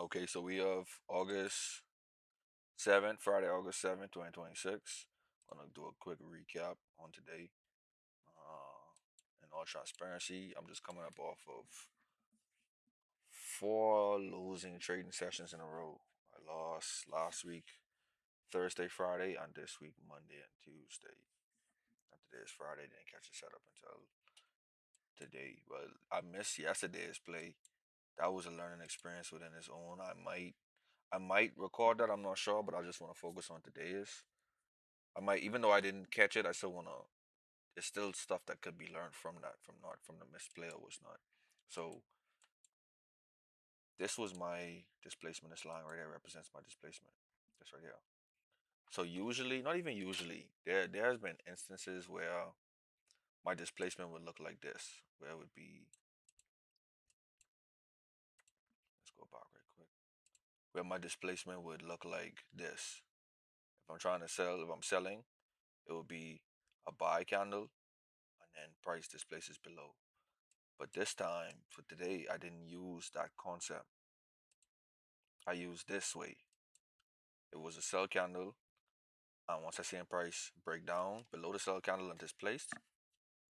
Okay, so we have August 7th, Friday, August 7th, 2026. Gonna do a quick recap on today. In all transparency, I'm just coming up off of four losing trading sessions in a row. I lost last week, Thursday, Friday, and this week, Monday and Tuesday. And today is Friday, didn't catch the setup until today. But I missed yesterday's play. That was a learning experience within its own. I might record that, I'm not sure, but I just want to focus on today's. I might, even though I didn't catch it, I still wanna. There's still stuff that could be learned from that, from not from the misplay or was not. So this was my displacement. This line right here represents my displacement. This right here. So usually, not even usually, there's been instances where my displacement would look like this, where it would be. Let's go back right quick. Where my displacement would look like this. If I'm trying to sell, if I'm selling, it would be a buy candle, and then price displaces below. But this time, for today, I didn't use that concept. I used this way. It was a sell candle, and once I seen price break down below the sell candle and displaced,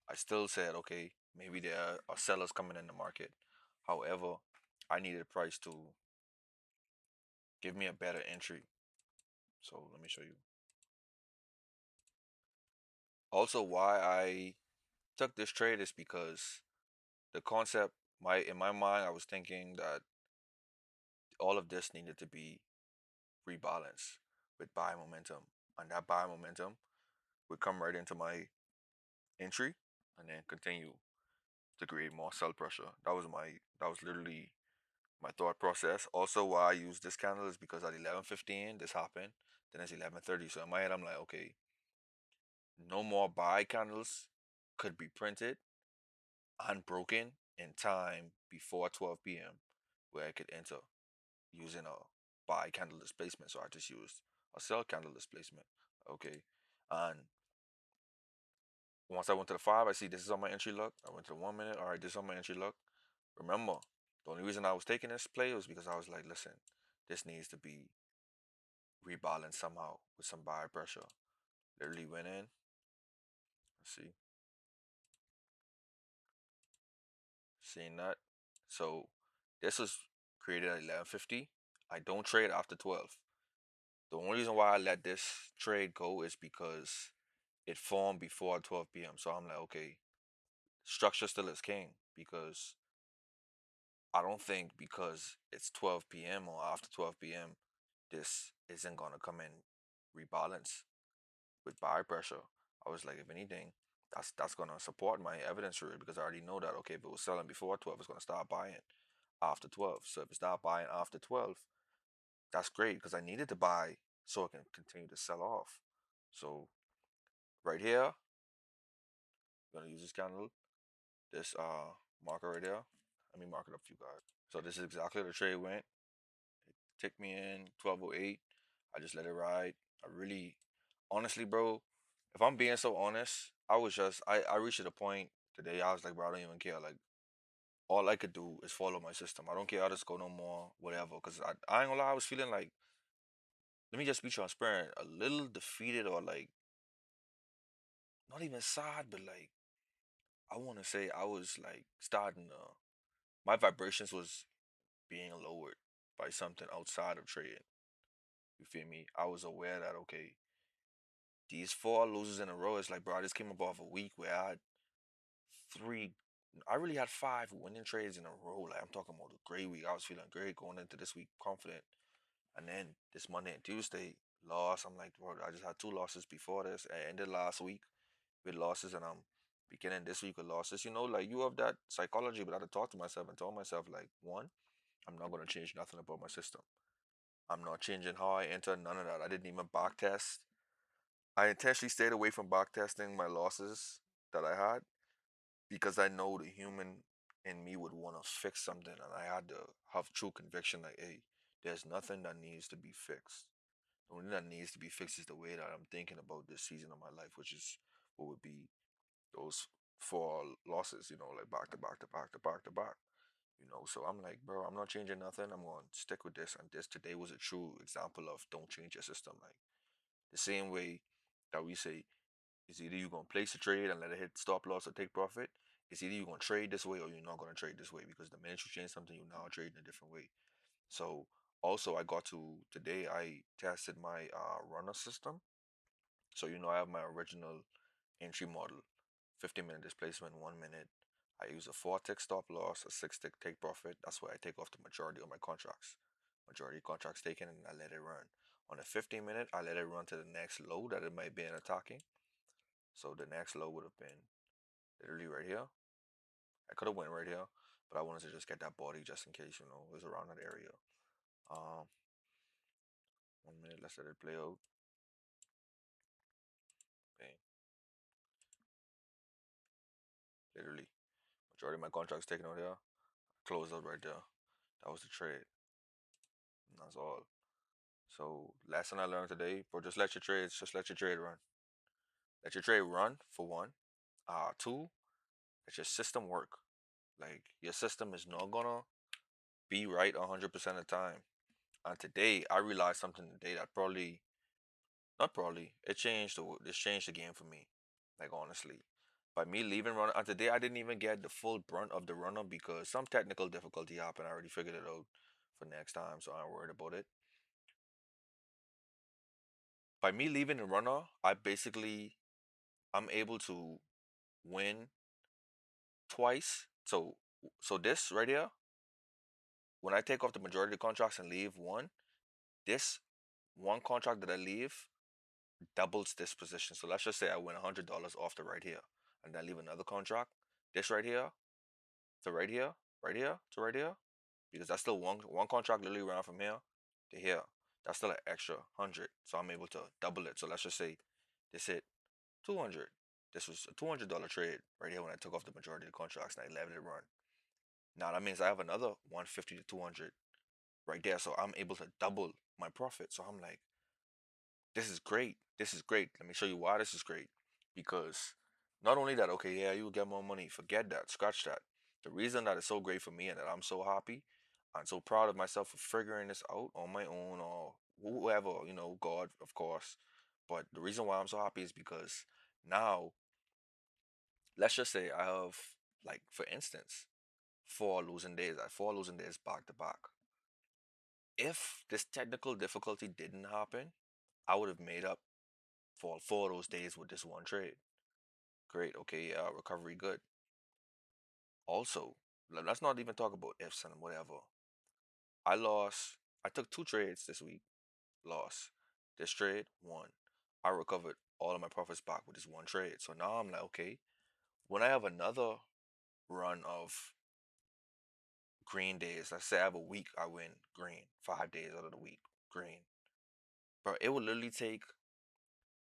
I still said, okay, maybe there are sellers coming in the market. However, I needed price to give me a better entry. So let me show you. Also, why I took this trade is because the concept, my in my mind, I was thinking that all of this needed to be rebalanced with buy momentum, and that buy momentum would come right into my entry and then continue to create more sell pressure. That was literally my thought process. Also, why I use this candle is because at 11:15 this happened. Then it's 11:30. So in my head, I'm like, okay, no more buy candles could be printed and broken in time before 12 p.m. where I could enter using a buy candle displacement. So I just used a sell candle displacement. Okay, and once I went to the five, I see this is on my entry look. I went to the 1 minute. All right, this is on my entry look. Remember, the only reason I was taking this play was because I was like, listen, this needs to be rebalanced somehow with some buyer pressure. Literally went in. Let's see, seeing that. So this was created at 11:50. I don't trade after 12. The only reason why I let this trade go is because it formed before 12 p.m. So I'm like, okay, structure still is king because I don't think because it's 12 p.m. or after 12 p.m. this isn't gonna come in rebalance with buyer pressure. I was like, if anything, that's gonna support my evidence rule because I already know that okay, if it was selling before 12, it's gonna start buying after 12. So if it's not buying after 12, that's great because I needed to buy so it can continue to sell off. So right here, I'm gonna use this candle, this marker right there. Let me mark it up for you guys. So this is exactly how the trade went. Tick me in 12:08. I just let it ride. I really, honestly, bro, if I'm being so honest, I reached a point today. I was like, bro, I don't even care. Like, all I could do is follow my system. I don't care how this go no more, whatever. Cause I ain't gonna lie, I was feeling like, let me just be transparent, a little defeated or like not even sad, but like I want to say I was like starting to, my vibrations was being lowered by something outside of trading. You feel me? I was aware that okay, these four losses in a row is like, bro, I just came up off a week where I had three, I really had five winning trades in a row. Like, I'm talking about a great week. I was feeling great going into this week, confident. And then this Monday and Tuesday, loss. I'm like, bro, I just had two losses before this. I ended last week with losses, and I'm beginning this week with losses. You know, like, you have that psychology, but I had to talk to myself and tell myself, like, one, I'm not going to change nothing about my system. I'm not changing how I enter, none of that. I didn't even back test. I intentionally stayed away from back testing my losses that I had because I know the human in me would want to fix something, and I had to have true conviction like, hey, there's nothing that needs to be fixed. The only thing that needs to be fixed is the way that I'm thinking about this season of my life, which is what would be those four losses, you know, like back to back to back to back to back. So I'm like, bro, I'm not changing nothing. I'm going to stick with this. And this today was a true example of don't change your system. Like the same way that we say is either you're gonna place a trade and let it hit stop loss or take profit. It's either you're gonna trade this way or you're not gonna trade this way because the minute you change something, you're now trading a different way. So also I got to today I tested my runner system. So I have my original entry model, 50-minute displacement, 1 minute. I use a 4 tick stop loss, a 6 tick take profit. That's where I take off the majority of my contracts. Majority contracts taken and I let it run. On a 15-minute, I let it run to the next low that it might be in attacking. So the next low would have been literally right here. I could have went right here, but I wanted to just get that body just in case, it was around that area. 1 minute, let's let it play out. Bang. Literally. Majority of my contracts taken out here. Closed out right there. That was the trade. And that's all. So lesson I learned today, bro, just let your trade run. Let your trade run for one. Two, let your system work. Like your system is not gonna be right 100% of the time. And today I realized something today that probably not probably it changed the game for me. Like honestly. By me leaving runner and today I didn't even get the full brunt of the runner because some technical difficulty happened. I already figured it out for next time, so I'm worried about it. By me leaving the runner, I'm able to win twice. So this right here, when I take off the majority of the contracts and leave one, this one contract that I leave doubles this position. So let's just say I win $100 off the right here, and then leave another contract. This right here to right here, right here to right here, because that's still one contract literally around from here to here. That's still an extra 100. So I'm able to double it. So let's just say this hit 200. This was a $200 trade right here when I took off the majority of the contracts and I let it run. Now that means I have another 150 to 200 right there. So I'm able to double my profit. So I'm like, this is great. This is great. Let me show you why this is great. Because not only that, okay, yeah, you'll get more money. Forget that. Scratch that. The reason that it's so great for me and that I'm so happy, I'm so proud of myself for figuring this out on my own or whoever, God, of course. But the reason why I'm so happy is because now, let's just say I have, like, for instance, 4 losing days. I had 4 losing days back to back. If this technical difficulty didn't happen, I would have made up for 4 of those days with this one trade. Great. Okay. Yeah. Recovery good. Also, let's not even talk about ifs and whatever. I lost. I took 2 trades this week. Lost. This trade, won. I recovered all of my profits back with this one trade. So now I'm like, okay, when I have another run of green days, let's say I have a week, I win green. 5 days out of the week, green. Bro, it would literally take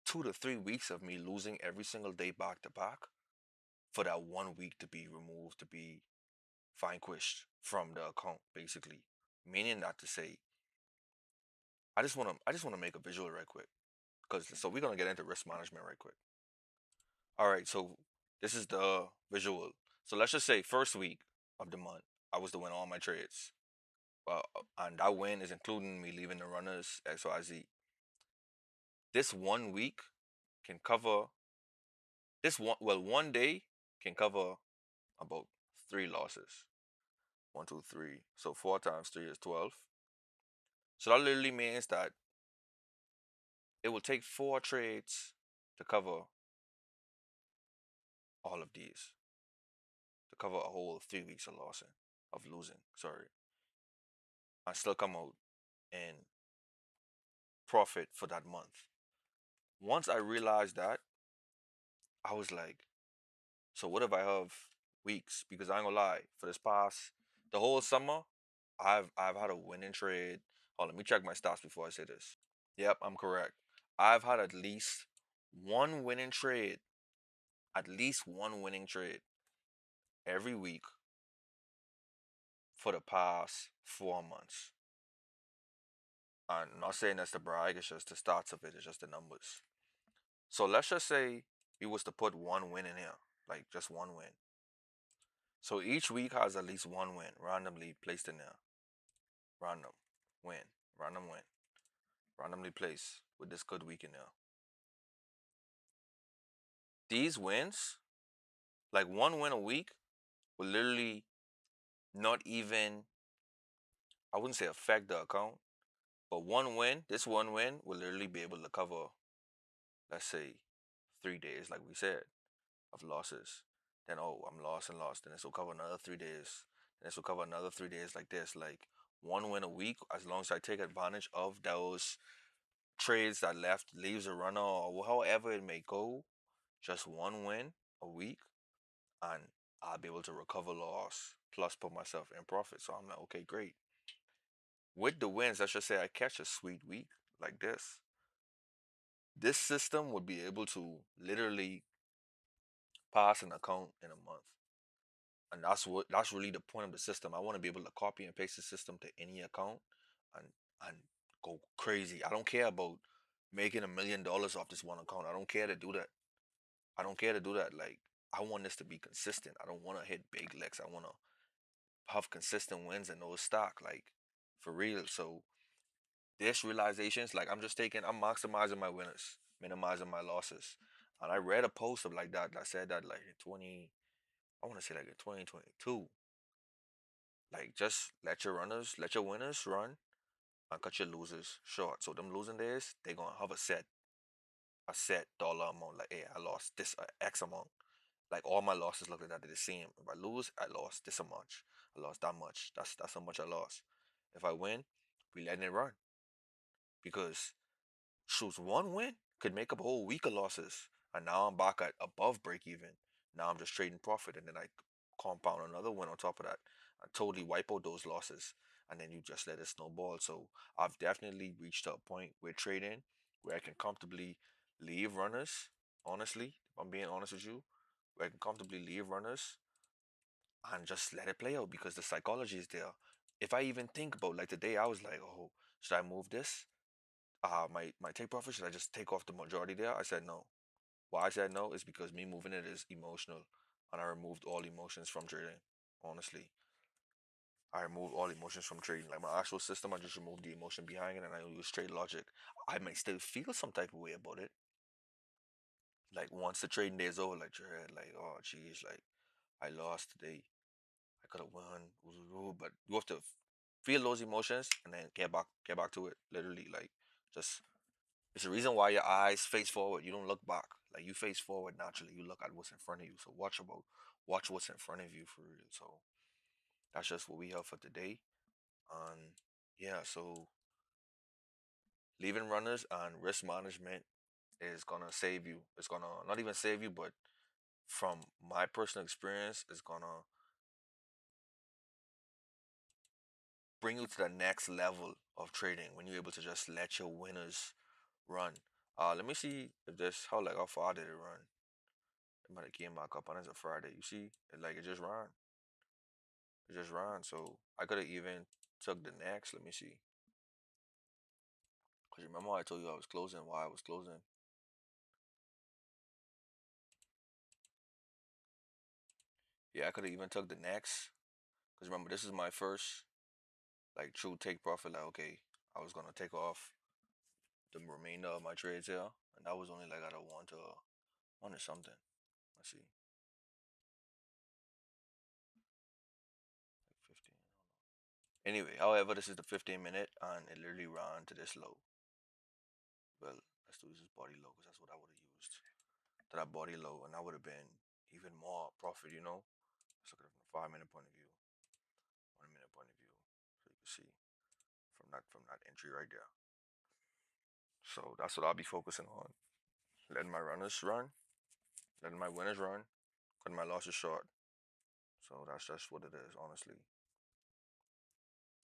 2 to 3 weeks of me losing every single day back to back for that one week to be removed, to be vanquished from the account, basically. Meaning that to say, I just wanna make a visual right quick. So we're gonna get into risk management right quick. Alright, so this is the visual. So let's just say first week of the month, I was to win all my trades. And that win is including me leaving the runners XYZ. This one week can cover one day can cover about 3 losses. 1, 2, 3. So 4 times 3 is 12. So that literally means that it will take 4 trades to cover all of these, to cover a whole 3 weeks of losing, sorry. I still come out in profit for that month. Once I realized that, I was like, so what if I have weeks? Because I ain't gonna lie, for this past the whole summer, I've had a winning trade. Hold on, let me check my stats before I say this. Yep, I'm correct. I've had one winning trade, at least one winning trade every week for the past 4 months. I'm not saying that's to brag, it's just the stats of it, it's just the numbers. So let's just say he was to put one win in here, like just one win. So each week has at least one win randomly placed in there. Random win, random win, randomly placed with this good week in there. These wins, like one win a week, will literally not even, I wouldn't say affect the account, but one win, this one win will literally be able to cover, let's say, 3 days, like we said, of losses. Then, oh, I'm lost and lost. Then this will cover another 3 days. Then this will cover another 3 days like this. Like one win a week, as long as I take advantage of those trades that left leaves a runner or however it may go, just one win a week, and I'll be able to recover loss plus put myself in profit. So I'm like, okay, great. With the wins, let's just say I catch a sweet week like this system would be able to literally pass an account in a month. And that's really the point of the system. I want to be able to copy and paste the system to any account and and go crazy. I don't care about making $1 million off this one account. I don't care to do that. I don't care to do that. Like I want this to be consistent. I don't want to hit big licks. I want to have consistent wins and no stock, like for real. So this realizations, like I'm maximizing my winners, minimizing my losses. And I read a post of like that said that like in 20, I want to say like in 2022, like just let your winners run and cut your losers short. So them losing days, they gonna have a set dollar amount. Like, hey, I lost this X amount. Like all my losses look like that. They're the same. If I lose, I lost this much. I lost that much. That's how much I lost. If I win, we letting it run because shoot, one win could make up a whole week of losses. And now I'm back at above break even. Now I'm just trading profit and then I compound another win on top of that. I totally wipe out those losses. And then you just let it snowball. So I've definitely reached a point with trading where I can comfortably leave runners. Honestly, if I'm being honest with you, where I can comfortably leave runners and just let it play out because the psychology is there. If I even think about like today, I was like, oh, should I move this? My take profit, should I just take off the majority there? I said no. Why I said no is because me moving it is emotional, and I removed all emotions from trading. Honestly, I removed all emotions from trading. Like my actual system, I just removed the emotion behind it, and I use trade logic. I may still feel some type of way about it. Like once the trading day is over, like Jared, like oh geez, like I lost today. I could have won, but you have to feel those emotions and then get back to it. Literally, like just it's the reason why your eyes face forward. You don't look back. Like you face forward naturally. You look at what's in front of you. So watch what's in front of you for real. So that's just what we have for today. And yeah, so leaving runners and risk management is gonna save you. It's gonna not even save you, but from my personal experience, it's gonna bring you to the next level of trading when you're able to just let your winners run. Let me see if this how far did it run? It might have came back up on as a Friday. You see, it just ran. It just ran. So I could have even took the next. Let me see. Cause remember I told you I was closing. Why I was closing? Yeah, I could have even took the next. Cause remember this is my first like true take profit. Like okay, I was gonna take off the remainder of my trades here, and that was only like at a one or something. Let's see, like 15. Anyway, however, this is the 15 minute, and it literally ran to this low. Well, let's do this body low because that's what I would have used. To that body low, and that would have been even more profit. Let's look at it from the 5 minute point of view, 1 minute point of view, so you can see from that entry right there. So that's what I'll be focusing on: letting my runners run, letting my winners run, cutting my losses short. So that's just what it is, honestly.